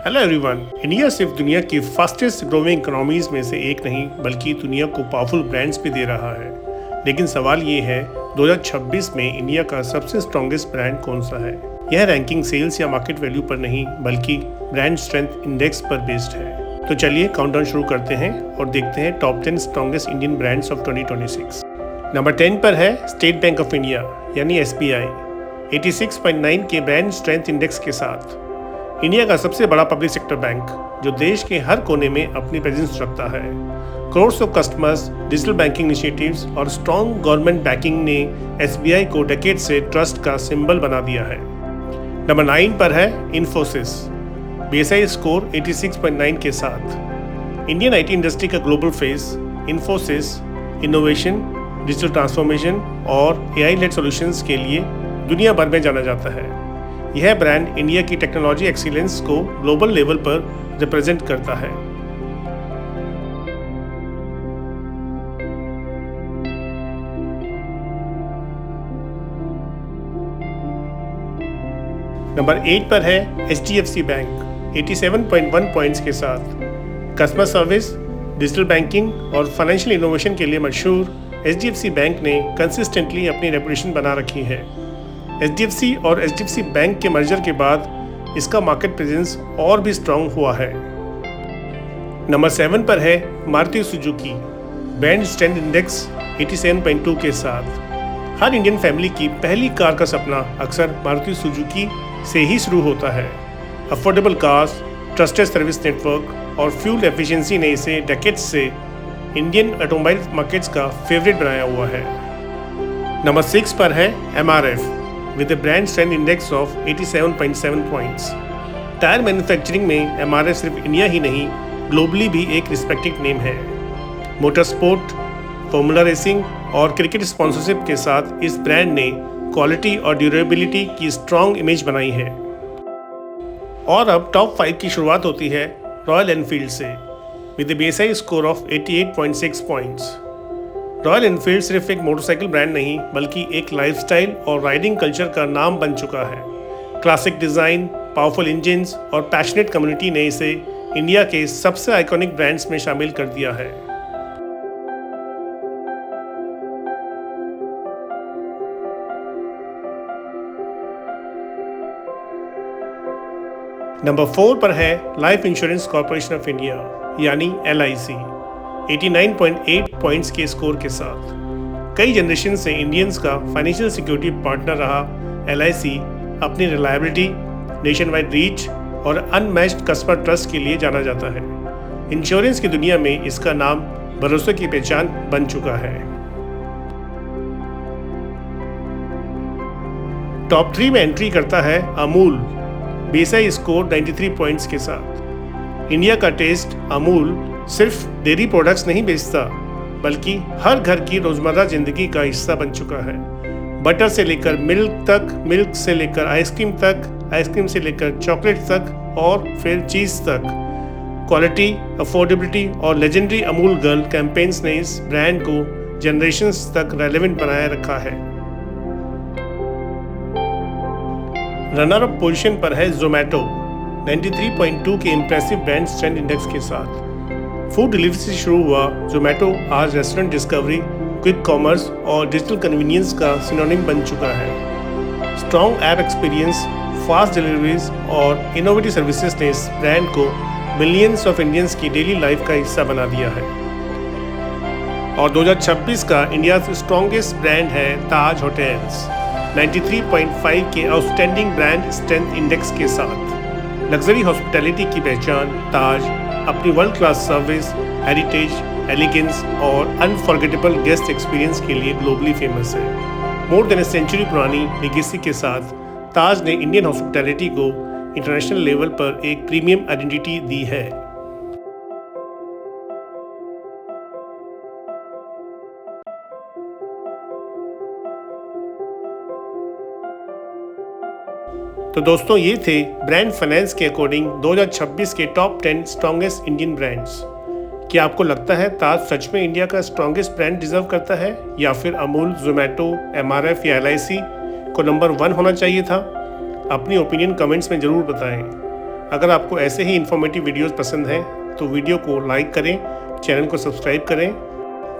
Hello everyone. India सिर्फ दुनिया की फास्टेस्ट ग्रोइंग इकोनॉमीज में से एक नहीं बल्कि दुनिया को पावरफुल ब्रांड्स भी दे रहा है। लेकिन सवाल ये है 2026 में इंडिया का सबसे स्ट्रॉन्गेस्ट ब्रांड कौन सा है। यह रैंकिंग सेल्स या मार्केट वैल्यू पर नहीं बल्कि ब्रांड स्ट्रेंथ इंडेक्स पर बेस्ड है। तो चलिए काउंटडाउन शुरू करते हैं और देखते हैं top 10 strongest Indian brands of 2026। Number 10 पर है स्टेट बैंक ऑफ इंडिया यानी SBI 86.9 के ब्रांड स्ट्रेंथ इंडेक्स के साथ। इंडिया का सबसे बड़ा पब्लिक सेक्टर बैंक जो देश के हर कोने में अपनी प्रेजेंस रखता है। करोड़ों of customers, digital banking initiatives और स्ट्रॉन्ग गवर्नमेंट बैकिंग ने SBI को डेकेड से ट्रस्ट का सिंबल बना दिया है। नंबर 9 पर है इन्फोसिस BSI स्कोर 86.9 के साथ। इंडियन IT इंडस्ट्री का global face Infosys innovation, digital transformation और AI लेड सॉल्यूशंस के लिए दुनिया भर में जाना जाता है। यह ब्रांड इंडिया की टेक्नोलॉजी एक्सीलेंस को ग्लोबल लेवल पर रिप्रेजेंट करता है। नंबर 8 पर है HDFC बैंक 87.1 पॉइंट्स के साथ। कस्टमर सर्विस, डिजिटल बैंकिंग और फाइनेंशियल इनोवेशन के लिए मशहूर HDFC बैंक ने कंसिस्टेंटली अपनी रेपुटेशन बना रखी है। HDFC और HDFC बैंक के मर्जर के बाद इसका मार्केट प्रेजेंस और भी स्ट्रॉन्ग हुआ है। नंबर 7 पर है Maruti Suzuki brand strength index 87.2 के साथ। हर इंडियन फैमिली की पहली कार का सपना अक्सर मारुति सुजुकी से ही शुरू होता है। Affordable cars, trusted service network और फ्यूल एफिशिएंसी ने इसे डेकेड्स से इंडियन ऑटोमोबाइल मार्केट्स का फेवरेट बनाया हुआ है। नंबर 6 पर है MRF with a brand strength index of 87.7 points। Tyre manufacturing में MRF सिर्फ इंडिया ही नहीं ग्लोबली भी एक रिस्पेक्टेड नेम है। मोटर स्पोर्ट, फॉर्मूला रेसिंग और क्रिकेट स्पॉन्सरशिप के साथ इस ब्रांड ने क्वालिटी और ड्यूरेबिलिटी की स्ट्रॉन्ग इमेज बनाई है। और अब टॉप 5 की शुरुआत होती है रॉयल एनफील्ड से with a BSI score of 88.6 points. Royal Enfield सिर्फ एक मोटरसाइकिल ब्रांड नहीं बल्कि एक लाइफस्टाइल और राइडिंग कल्चर का नाम बन चुका है। क्लासिक डिज़ाइन, पावरफुल इंजन्स और पैशनेट कम्युनिटी ने इसे इंडिया के सबसे आइकॉनिक ब्रांड्स में शामिल कर दिया है। नंबर 4 पर है life insurance corporation of India यानी LIC 89.8 पॉइंट्स के स्कोर के साथ। कई जनरेशन से इंडियंस का फाइनेंशियल सिक्योरिटी पार्टनर रहा LIC अपनी रिलायबिलिटी, नेशन वाइड रीच और अनमैच्ड कस्टमर ट्रस्ट के लिए जाना जाता है। इंश्योरेंस की दुनिया में इसका नाम भरोसे की पहचान बन चुका है। टॉप 3 में एंट्री करता है अमूल BSI स्कोर 93 पॉइंट्स के साथ। इंडिया का टेस्ट अमूल सिर्फ डेयरी प्रोडक्ट्स नहीं बेचता बल्कि हर घर की रोजमर्रा जिंदगी का हिस्सा बन चुका है। बटर से लेकर मिल्क तक, मिल्क से लेकर आइसक्रीम तक, आइसक्रीम से लेकर चॉकलेट तक और फिर चीज़ तक। क्वालिटी, अफोर्डेबिलिटी और लेजेंडरी अमूल गर्ल कैंपेन्स ने इस ब्रांड को जनरेशन्स तक रेलेवेंट बनाए रखा है। रनर अप पोजीशन पर है जोमैटो 93.2 के इम्प्रेसिव ब्रांड स्ट्रेंथ इंडेक्स के साथ। फूड डिलीवरी से शुरू हुआ जोमैटो आज रेस्टोरेंट डिस्कवरी, क्विक कॉमर्स और डिजिटल कन्वीनियंस का सिनोनिम बन चुका है। Strong app experience, fast deliveries और इनोवेटिव सर्विसेज ने इस ब्रांड को मिलियंस ऑफ इंडियंस की डेली लाइफ का हिस्सा बना दिया है। और 2026 का इंडिया का स्ट्रॉन्गेस्ट ब्रांड है ताज होटल्स 93.5 के आउटस्टैंडिंग ब्रांड स्ट्रेंथ इंडेक्स के साथ। लग्जरी हॉस्पिटैलिटी की पहचान ताज अपनी world class service, heritage, elegance और अनफॉरगेटेबल गेस्ट एक्सपीरियंस के लिए ग्लोबली फेमस है। मोर देन ए सेंचुरी पुरानी लेगेसी के साथ ताज ने इंडियन हॉस्पिटैलिटी को इंटरनेशनल लेवल पर एक प्रीमियम आइडेंटिटी दी है। तो दोस्तों ये थे ब्रांड फाइनेंस के अकॉर्डिंग 2026 के टॉप 10 स्ट्रॉन्गेस्ट इंडियन ब्रांड्स। क्या आपको लगता है ताज सच में इंडिया का स्ट्रॉन्गेस्ट ब्रांड डिजर्व करता है या फिर अमूल, जोमैटो, MRF या LIC को नंबर 1 होना चाहिए था? अपनी ओपिनियन कमेंट्स में ज़रूर बताएं। अगर आपको ऐसे ही इन्फॉर्मेटिव वीडियोस पसंद हैं तो वीडियो को लाइक करें, चैनल को सब्सक्राइब करें।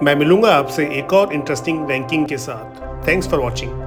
मैं मिलूंगा आपसे एक और इंटरेस्टिंग रैंकिंग के साथ। Thanks for watching.